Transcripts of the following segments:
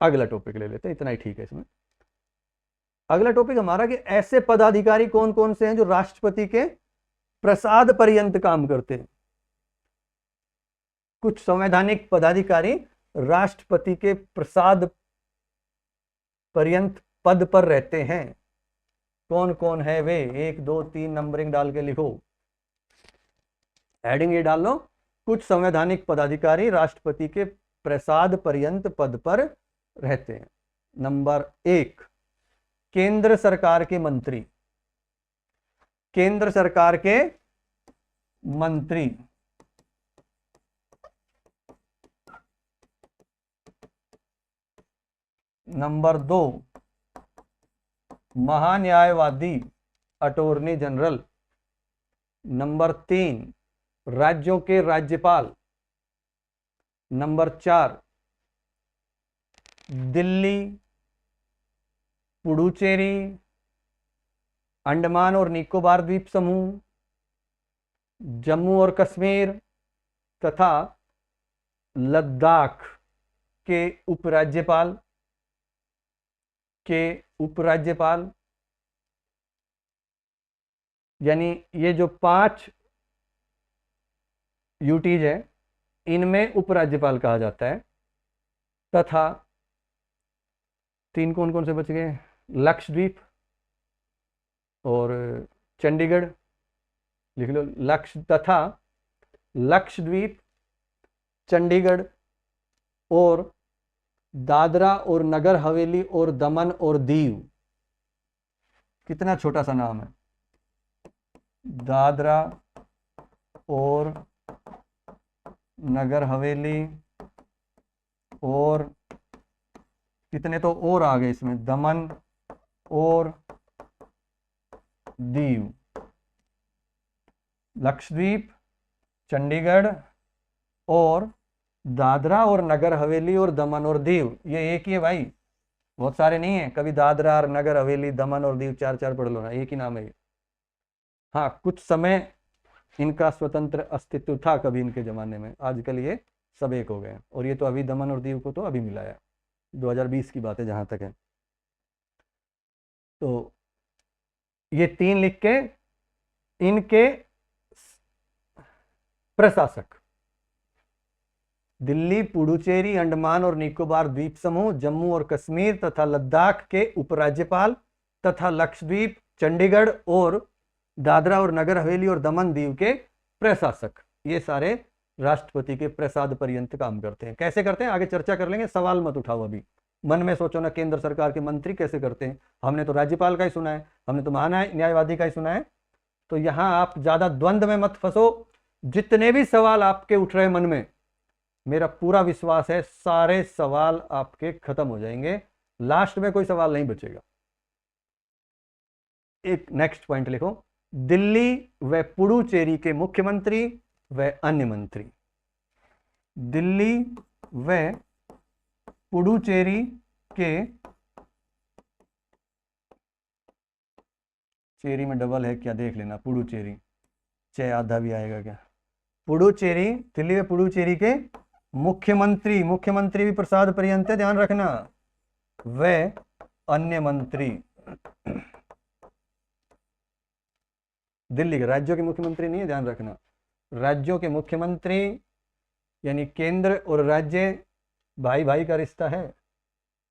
अगला टॉपिक ले लेते हैं, इतना ही ठीक है इसमें। अगला टॉपिक हमारा कि ऐसे पदाधिकारी कौन कौन से हैं जो राष्ट्रपति के प्रसाद पर्यंत काम करते हैं। कुछ संवैधानिक पदाधिकारी राष्ट्रपति के प्रसाद पर्यंत पद पर रहते हैं। कौन कौन है वे? 1 2 3 नंबरिंग डाल के लिखो, हेडिंग ये डाल लो, कुछ संवैधानिक पदाधिकारी राष्ट्रपति के प्रसाद पर्यंत पद पर रहते हैं। नंबर 1, केंद्र सरकार के मंत्री। केंद्र सरकार के मंत्री। नंबर 2, महान्यायवादी, अटॉर्नी जनरल। नंबर 3, राज्यों के राज्यपाल। नंबर 4, दिल्ली, पुडुचेरी, अंडमान और निकोबार द्वीप समूह, जम्मू और कश्मीर तथा लद्दाख के उपराज्यपाल। यानी ये जो 5 यूटीज है इनमें उपराज्यपाल कहा जाता है। तथा 3 कौन कौन से बच गए? लक्षद्वीप और चंडीगढ़, लिख लो। लक्षद्वीप, चंडीगढ़ और दादरा और नगर हवेली और दमन और दीव। कितना छोटा सा नाम है, दादरा और नगर हवेली, और कितने तो और आ गए इसमें, दमन और दीव। लक्षद्वीप, चंडीगढ़ और दादरा और नगर हवेली और दमन और दीव, ये एक ही है भाई, बहुत सारे नहीं है। कभी दादरा और नगर हवेली, दमन और दीव 4 पढ़ लो ना, एक ही नाम है ये। हाँ, कुछ समय इनका स्वतंत्र अस्तित्व था कभी इनके जमाने में, आजकल ये सब एक हो गए। और ये तो अभी दमन और दीव को तो अभी मिला है, 2020 की बात है जहां तक है। तो ये 3 लिख के, इनके प्रशासक दिल्ली, पुडुचेरी, अंडमान और निकोबार द्वीप समूह, जम्मू और कश्मीर तथा लद्दाख के उपराज्यपाल तथा लक्षद्वीप, चंडीगढ़ और दादरा और नगर हवेली और दमन दीव के प्रशासक, ये सारे राष्ट्रपति के प्रसाद पर्यंत काम करते हैं। कैसे करते हैं आगे चर्चा कर लेंगे, सवाल मत उठाओ अभी। मन में सोचो ना, केंद्र सरकार के मंत्री कैसे करते हैं? हमने तो राज्यपाल का ही सुना है, हमने तो महान्यायवादी का ही सुना है। तो यहां आप ज्यादा द्वंद्व में मत फंसो। जितने भी सवाल आपके उठ रहे मन में, मेरा पूरा विश्वास है सारे सवाल आपके खत्म हो जाएंगे, लास्ट में कोई सवाल नहीं बचेगा। एक नेक्स्ट पॉइंट लिखो, दिल्ली व पुडुचेरी के मुख्यमंत्री व अन्य मंत्री। दिल्ली व पुडुचेरी के, चेरी में डबल है क्या देख लेना, पुडुचेरी, चे आधा भी आएगा क्या? पुडुचेरी, दिल्ली व पुडुचेरी के मुख्यमंत्री, मुख्यमंत्री भी प्रसाद पर्यंत, ध्यान रखना, व अन्य मंत्री। दिल्ली के, राज्यों के मुख्यमंत्री नहीं है, ध्यान रखना। राज्यों के मुख्यमंत्री यानी केंद्र और राज्य भाई भाई का रिश्ता है,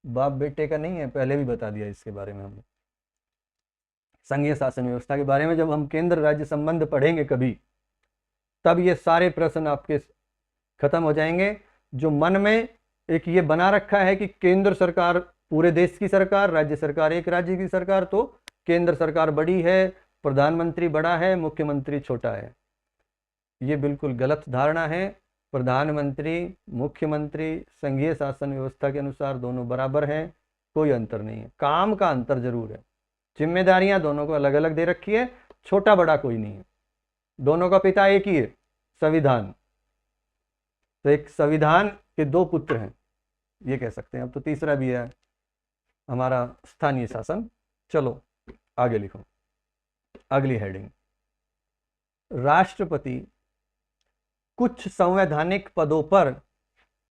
बाप बेटे का नहीं है, पहले भी बता दिया इसके बारे में हमने। संघीय शासन व्यवस्था के बारे में जब हम केंद्र राज्य संबंध पढ़ेंगे कभी, तब ये सारे प्रश्न आपके खत्म हो जाएंगे। जो मन में एक ये बना रखा है कि केंद्र सरकार पूरे देश की सरकार, राज्य सरकार एक राज्य की सरकार, तो केंद्र सरकार बड़ी है, प्रधानमंत्री बड़ा है, मुख्यमंत्री छोटा है, ये बिल्कुल गलत धारणा है। प्रधानमंत्री, मुख्यमंत्री संघीय शासन व्यवस्था के अनुसार दोनों बराबर हैं, कोई अंतर नहीं है। काम का अंतर जरूर है, जिम्मेदारियां दोनों को अलग अलग दे रखी है, छोटा बड़ा कोई नहीं है, दोनों का पिता एक ही है, संविधान। तो एक संविधान के 2 पुत्र हैं, ये कह सकते हैं। अब तो तीसरा भी है हमारा स्थानीय शासन। चलो आगे लिखो, अगली हेडिंग, राष्ट्रपति कुछ संवैधानिक पदों पर